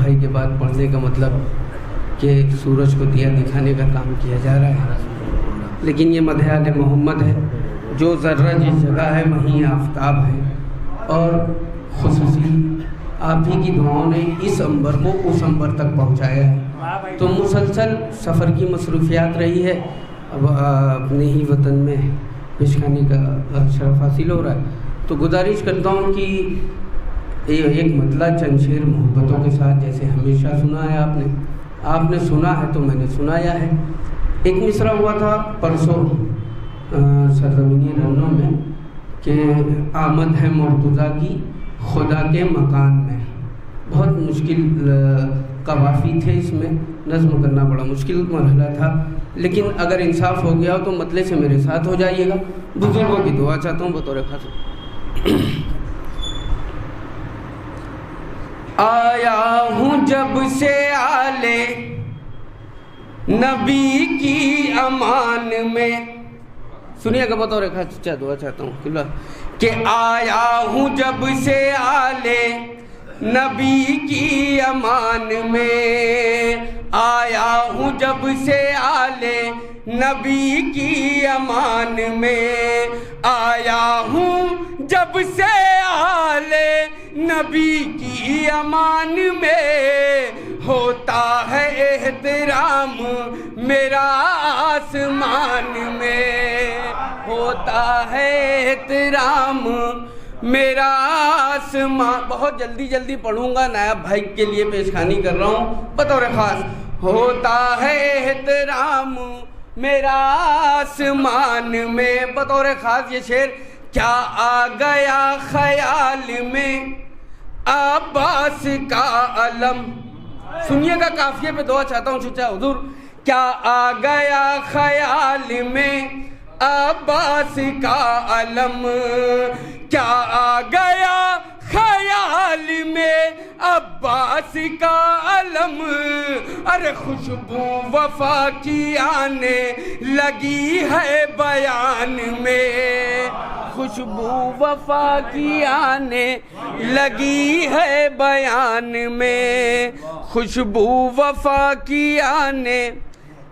भाई के बाद पढ़ने का मतलब कि सूरज को दिया दिखाने का काम किया जा रहा है, लेकिन ये मदह मोहम्मद है। जो ज़र्रा जिस जगह है वहीं आफताब है, और खुसूसी आप ही की दुआओं ने इस अंबर को उस अंबर तक पहुंचाया है। तो मुसलसल सफ़र की मसरूफियात रही है, अब अपने ही वतन में पेशखानी का शरफ हासिल हो रहा है। तो गुजारिश करता हूँ कि एक मतला चंद शेर मोहब्बतों के साथ, जैसे हमेशा सुना है आपने सुना है तो मैंने सुनाया है। एक मिसरा हुआ था परसों सरजमीनी रन्नों में कि आमद है मुर्तज़ा की खुदा के मकान में। बहुत मुश्किल कवाफ़ी थे, इसमें नज़्म करना बड़ा मुश्किल मरहला था, लेकिन अगर इंसाफ हो गया हो तो मतले से मेरे साथ हो जाइएगा। बुजुर्गों की दुआ चाहता हूँ बतौर खास। आया हूँ जब से आले नबी की अमान में, सुनिएगा बतौर खास दुआ चाहता हूँ कि आया हूँ जब से आले नबी की अमान में, आया हूँ जब से आले नबी की अमान में, आया हूँ जब से आले नबी की अमान में, होता है एहतराम मेरा आसमान में, होता है एहतराम मेरा आसमान। बहुत जल्दी पढ़ूंगा, नायब भाई के लिए पेशखानी कर रहा हूँ बतौर ख़ास। होता है एहतराम मेरा आसमान में, बतौर ख़ास ये शेर। क्या आ गया ख्याल में अब्बास का अलम, सुनिएगा काफिये पे दुआ चाहता हूँ चचा हुजूर। क्या आ गया ख्याल में अब्बास का अलम, क्या आ गया ख्याल में अब्बास का अलम, अरे खुशबू वफा की आने लगी है बयान में, खुशबू वफा की आने लगी है बयान में, खुशबू वफा की आने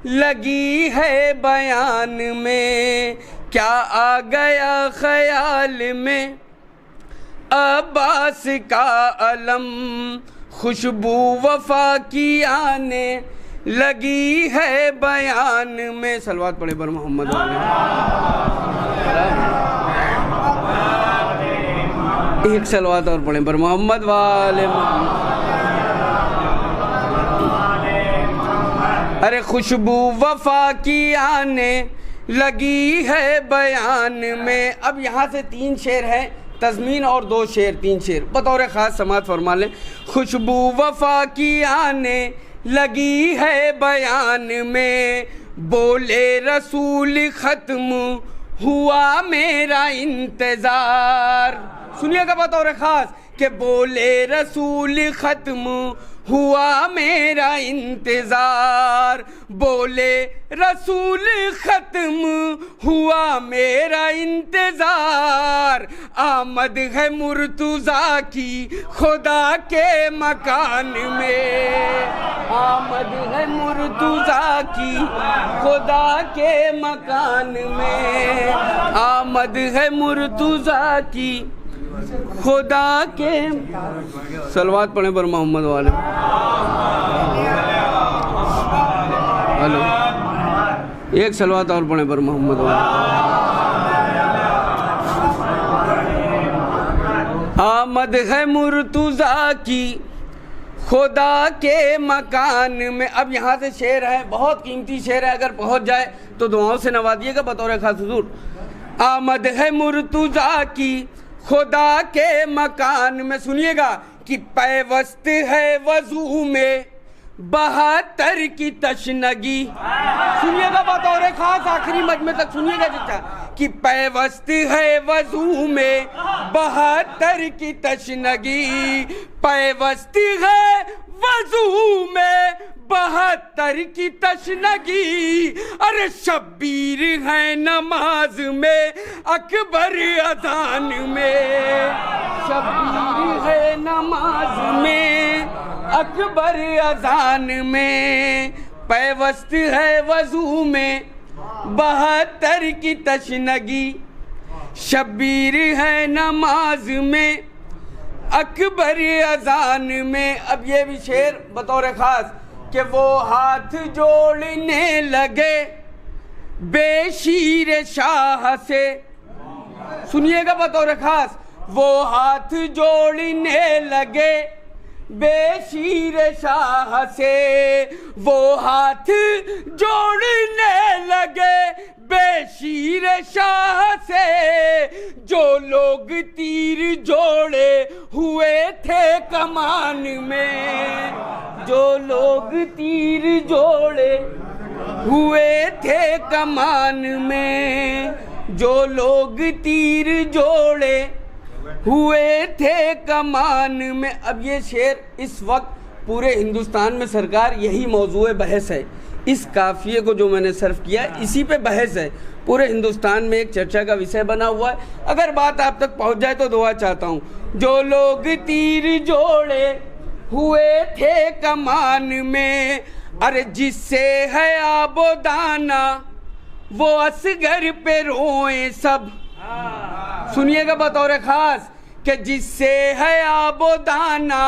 लगी है बयान में। क्या आ गया ख्याल में अब्बास का अलम, खुशबू वफा की आने लगी है बयान में। सलवात पढ़े बर मोहम्मद वाले, एक सलवात और पढ़े बर मोहम्मद वाले। अरे खुशबू वफा की आने लगी है बयान में। अब यहाँ से 3 शेर हैं, तज़मीन और 2 शेर, 3 शेर बतौर ख़ास समात फरमा लें। खुशबू वफा की आने लगी है बयान में, बोले रसूल ख़त्म हुआ मेरा इंतज़ार, सुनिएगा बतौर ख़ास कि बोले रसूल ख़त्म हुआ मेरा इंतज़ार, बोले रसूल ख़त्म हुआ मेरा इंतज़ार, आमद है मुर्तज़ा की खुदा के मकान में, आमद है मुर्तज़ा की खुदा के मकान में, आमद है मुर्तज़ा की खुदा के। सलवात पढ़े पर मोहम्मद वाले। हेलो, एक सलवात और पढ़े पर मोहम्मद वाले। आमद है मुर्तज़ा की खुदा के मकान में। अब यहाँ से शेर है, बहुत कीमती शेर है, अगर पहुँच जाए तो दुआओं से नवाजिएगा बतौर खास हुजूर। आमद है मुर्तज़ा की खुदा के मकान में, सुनिएगा कि पैवस्त है वज़ू में 72 की तशनगी, सुनिएगा बतौर खास आखिरी मजमे तक सुनिएगा चाचा, कि पैवस्त है वज़ू में 72 की तशनगी, पैवस्त है वज़ू में 72 की तशनगी, अरे शब्बीर है नमाज में अकबर अज़ान में, शब्बीर है नमाज में अकबर अजान में पैवस्त है वजू में, 72 की तशनगी शब्बीर है नमाज में। अकबर अजान में, अब ये भी शेर बतौर खास कि वो हाथ जोड़ने लगे बेशीर शाह से, सुनिएगा बतौर खास, वो हाथ जोड़ने लगे बेशीर शाह से, वो हाथ जोड़ने लगे बेशीर शाह से, जो लोग तीर जोड़े हुए थे कमान में, जो लोग तीर जोड़े हुए थे कमान में, जो लोग तीर जोड़े हुए थे कमान में। अब ये शेर इस वक्त पूरे हिंदुस्तान में सरकार यही मौजूए बहस है, इस काफिये को जो मैंने सर्व किया इसी पे बहस है, पूरे हिंदुस्तान में एक चर्चा का विषय बना हुआ है। अगर बात आप तक पहुंच जाए तो दुआ चाहता हूँ। जो लोग तीर जोड़े हुए थे कमान में, अरे जिससे है आबो दाना वो असगर पे रोए सब, सुनिएगा बतौर खास कि जिससे है आबो दाना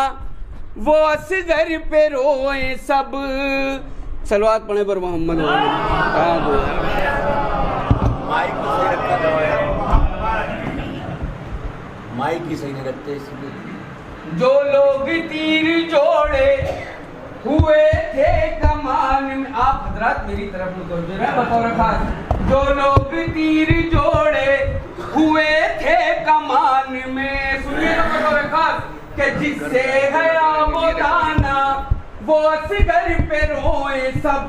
वो असगर पे रोए सब। सलवात पढ़े पर मोहम्मद। माइक ही सही नहीं रखते इसलिए। जो लोग तीर जोड़े हुए थे कमान में, आप हजरात मेरी तरफ मुतवज्जो हैं बतौर खास। जो लोग तीर जोड़े हुए थे कमान में, सुनिएगा बतौर खास कि जिससे है आबो दाना वो असगर पे रोए सब,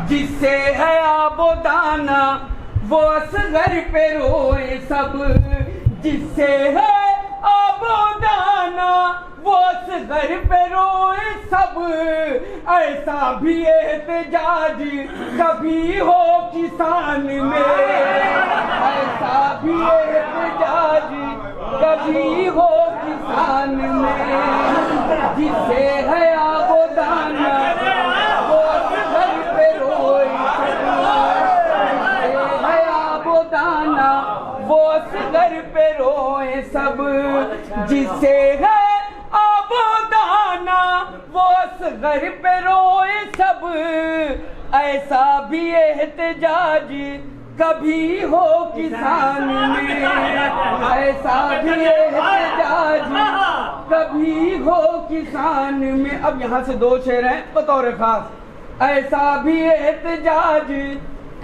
जिससे है आबो दाना वो असगर पे रोए सब, जिससे है आबो दाना वो असगर पे रोए सब। ऐसा भी एहतजाज कभी हो किसान में, ऐसा भी एहतजाज कभी हो किसान में, जिससे है आबो दाना वो असगर पे रोए सब, जिससे है आबो दाना वो असगर पे रोए सब, जिससे है आबो दाना वो असगर पे रोए सब। ऐसा भी एहतजाज कभी हो किसान में, ऐसा भी एहतजाज कभी हो किसान में। अब यहाँ से दो शेर हैं बतौर खास। ऐसा भी एहतजाज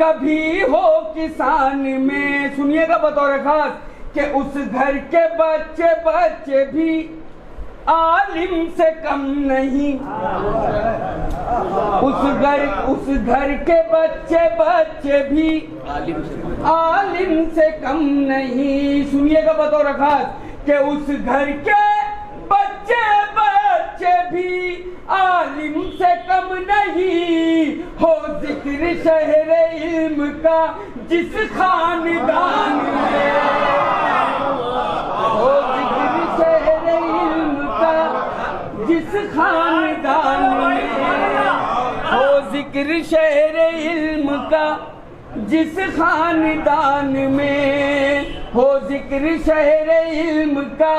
कभी हो किसान में, सुनिएगा बतौर खास कि उस घर के बच्चे बच्चे भी आलिम से कम नहीं, उस घर के बच्चे बच्चे भी आलिम से कम नहीं, सुनिएगा बतौर खास कि उस घर के बच्चे बच्चे भी आलिम से कम नहीं। हो जिक्र शहरे इल्म का जिस खानदान में, हो जिक्र शहरे इल्म का जिस खानदान में, हो जिक्र शहरे इल्म का जिस खानदान में, हो जिक्र शहरे इल्म का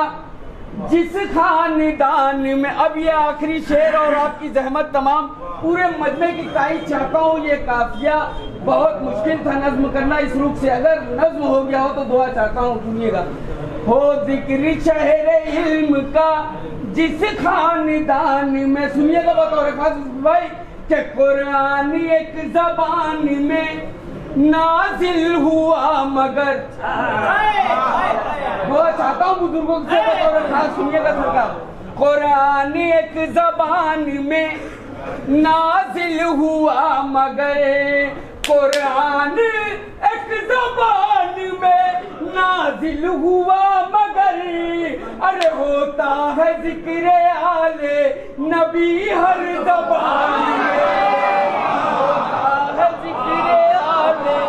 जिस खानदान में। अब ये आखिरी शेर और आपकी जहमत तमाम पूरे मजमे की तारीफ चाहता हूँ। ये काफिया बहुत मुश्किल था नज्म करना इस रूप से, अगर नज्म हो गया हो तो दुआ चाहता हूँ, सुनिएगा। हो जिक्र शहरे इल्म का जिस खानदान में, सुनिएगा बतौर खास भाई कि कुरान एक जबान में नाजिल हुआ मगर, दुआ चाहता हूँ बुजुर्गों से बतौर खास, सुनिएगा सरकार। कुरान एक जबान में नाजिल हुआ मगर, कुरान एक जबान में नाजिल हुआ मगर, अरे होता है जिक्र आले नबी हर जबान में, होता है जिक्र आले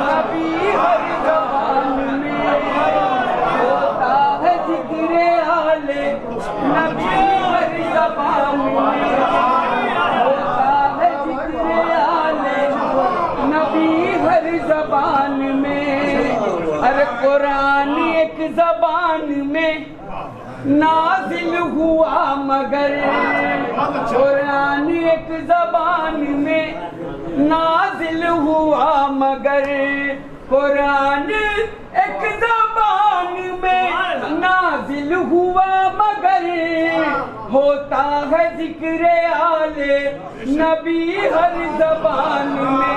नबी हर जबान में, होता है जिक्र आले नबी हर जबान होता है जिक्र आले नबी हर जबान में। अरे कुरान एक जबान में नाजिल हुआ मगर, कुरान एक जबान में नाजिल हुआ मगर, कुरान एक जबान में नाजिल हुआ मगर, होता है जिक्र आले नबी हर जबान में।